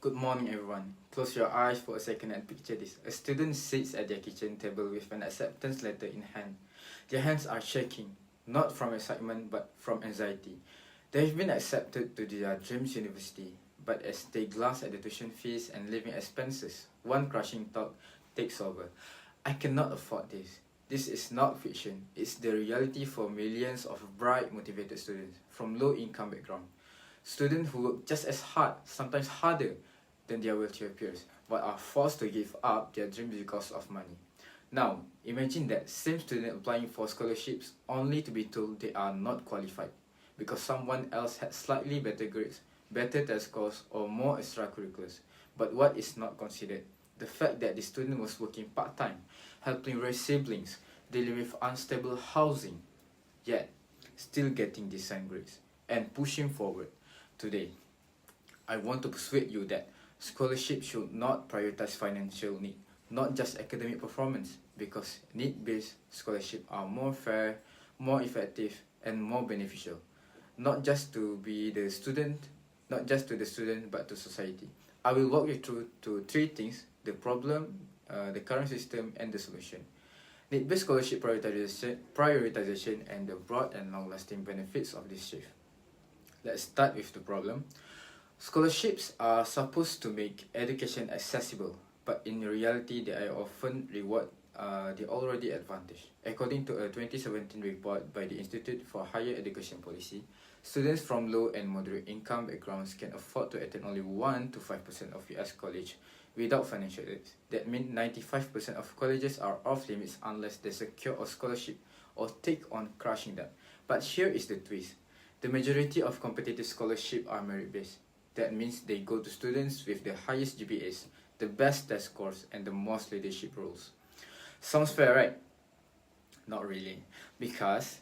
Good morning, everyone. Close your eyes for a second and picture this. A student sits at their kitchen table with an acceptance letter in hand. Their hands are shaking, not from excitement but from anxiety. They have been accepted to their dreams university, but as they glance at the tuition fees and living expenses, one crushing thought takes over. I cannot afford this. This is not fiction. It's the reality for millions of bright, motivated students from low-income background. Students who work just as hard, sometimes harder, than their wealthier peers, but are forced to give up their dreams because of money. Now, imagine that same student applying for scholarships only to be told they are not qualified because someone else had slightly better grades, better test scores, or more extracurriculars. But what is not considered? The fact that the student was working part-time, helping raise siblings, dealing with unstable housing, yet still getting decent grades and pushing forward. Today, I want to persuade you that scholarship should not prioritize financial need, not just academic performance, because need-based scholarships are more fair, more effective, and more beneficial, not just to the student, but to society. I will walk you through to three things: the problem, the current system, and the solution. Need-based scholarship prioritization, and the broad and long-lasting benefits of this shift. Let's start with the problem. Scholarships are supposed to make education accessible, but in reality they are often reward the already advantaged. According to a 2017 report by the Institute for Higher Education Policy, students from low and moderate income backgrounds can afford to attend only 1 to 5% of US college without financial aid. That means 95% of colleges are off limits unless they secure a scholarship or take on crushing debt. But here is the twist. The majority of competitive scholarships are merit-based. That means they go to students with the highest GPAs, the best test scores, and the most leadership roles. Sounds fair, right? Not really, because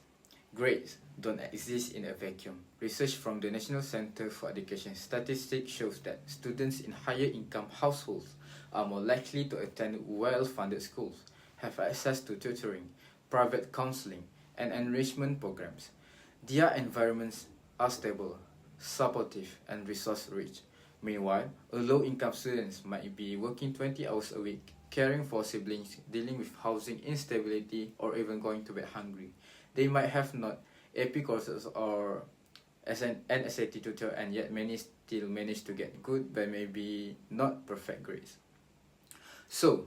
grades don't exist in a vacuum. Research from the National Center for Education Statistics shows that students in higher income households are more likely to attend well-funded schools, have access to tutoring, private counseling, and enrichment programs. Their environments are stable, supportive, and resource-rich. Meanwhile, a low-income student might be working 20 hours a week, caring for siblings, dealing with housing instability, or even going to bed hungry. They might have not AP courses or an SAT tutor, and yet many still manage to get good but maybe not perfect grades. So,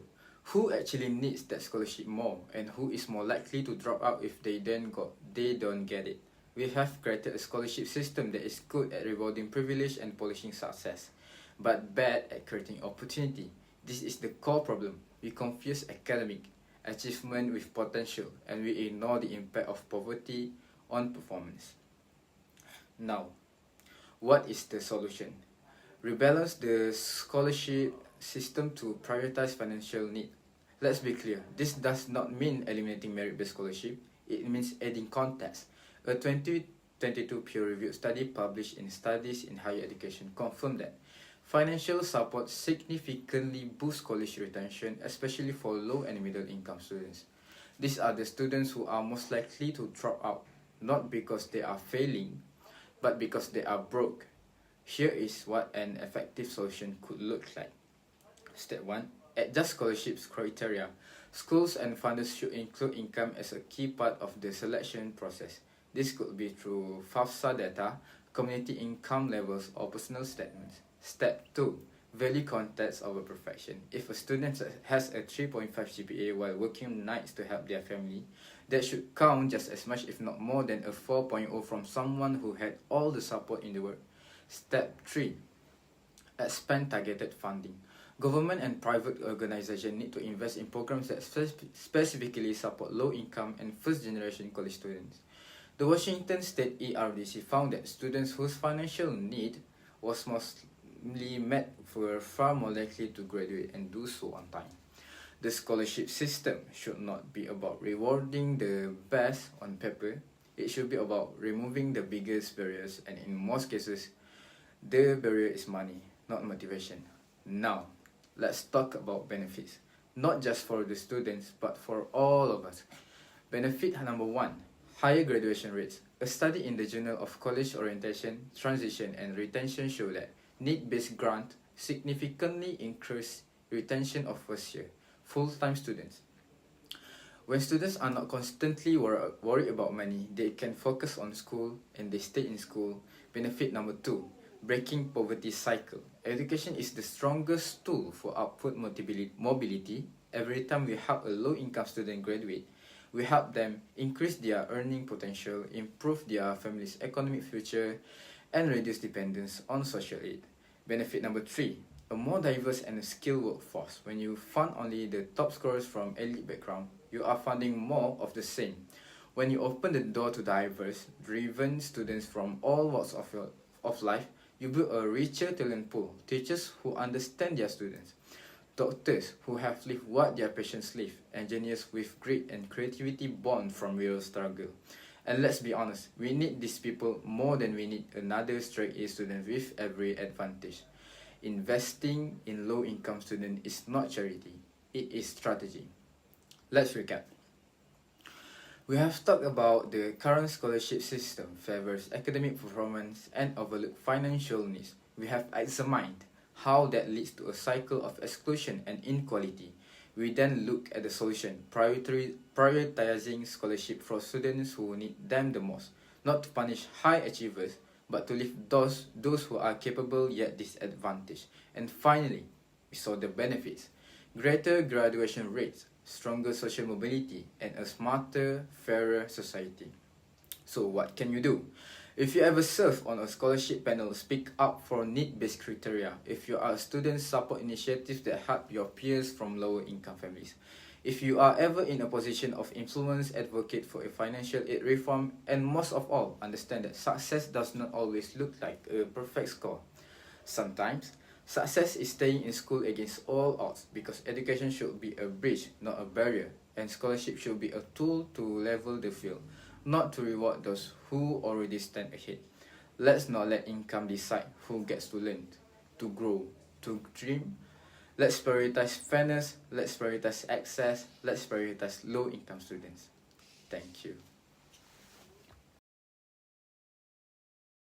who actually needs that scholarship more, and who is more likely to drop out if they don't get it? We have created a scholarship system that is good at rewarding privilege and polishing success, but bad at creating opportunity. This is the core problem. We confuse academic achievement with potential, and we ignore the impact of poverty on performance. Now, what is the solution? Rebalance the scholarship system to prioritize financial need. Let's be clear, this does not mean eliminating merit-based scholarship. It means adding context. A 2022 peer-reviewed study published in Studies in Higher Education confirmed that financial support significantly boosts college retention, especially for low and middle-income students. These are the students who are most likely to drop out, not because they are failing, but because they are broke. Here is what an effective solution could look like. Step 1. Adjust scholarships criteria. Schools and funders should include income as a key part of the selection process. This could be through FAFSA data, community income levels, or personal statements. Step 2. Value context over perfection. If a student has a 3.5 GPA while working nights to help their family, that should count just as much if not more than a 4.0 from someone who had all the support in the world. Step 3. Expand targeted funding. Government and private organizations need to invest in programs that specifically support low-income and first-generation college students. The Washington State ERDC found that students whose financial need was mostly met were far more likely to graduate and do so on time. The scholarship system should not be about rewarding the best on paper. It should be about removing the biggest barriers, and in most cases, the barrier is money, not motivation. Now, let's talk about benefits, not just for the students, but for all of us. Benefit number 1. Higher graduation rates. A study in the Journal of College Orientation, Transition and Retention showed that need-based grant significantly increase retention of first-year, full-time students. When students are not constantly worried about money, they can focus on school and they stay in school. Benefit number 2, breaking poverty cycle. Education is the strongest tool for upward mobility. Every time we help a low-income student graduate, we help them increase their earning potential, improve their family's economic future, and reduce dependence on social aid. Benefit number 3, a more diverse and skilled workforce. When you fund only the top scorers from elite background, you are funding more of the same. When you open the door to diverse, driven students from all walks of life, you build a richer talent pool. Teachers who understand their students, doctors who have lived what their patients live, engineers with grit and creativity born from real struggle. And let's be honest, we need these people more than we need another straight A student with every advantage. Investing in low-income students is not charity, it is strategy. Let's recap. We have talked about the current scholarship system favors academic performance and overlook financial needs. We have examined how that leads to a cycle of exclusion and inequality. We then look at the solution, prioritizing scholarship for students who need them the most, not to punish high achievers, but to lift those who are capable yet disadvantaged. And finally, we saw the benefits: greater graduation rates, stronger social mobility, and a smarter, fairer society. So what can you do? If you ever serve on a scholarship panel, speak up for need-based criteria. If you are a student, support initiatives that help your peers from lower income families. If you are ever in a position of influence, advocate for a financial aid reform, and most of all, understand that success does not always look like a perfect score. Sometimes, success is staying in school against all odds, because education should be a bridge, not a barrier, and scholarship should be a tool to level the field, not to reward those who already stand ahead. Let's not let income decide who gets to learn, to grow, to dream. Let's prioritize fairness, let's prioritize access, let's prioritize low-income students. Thank you.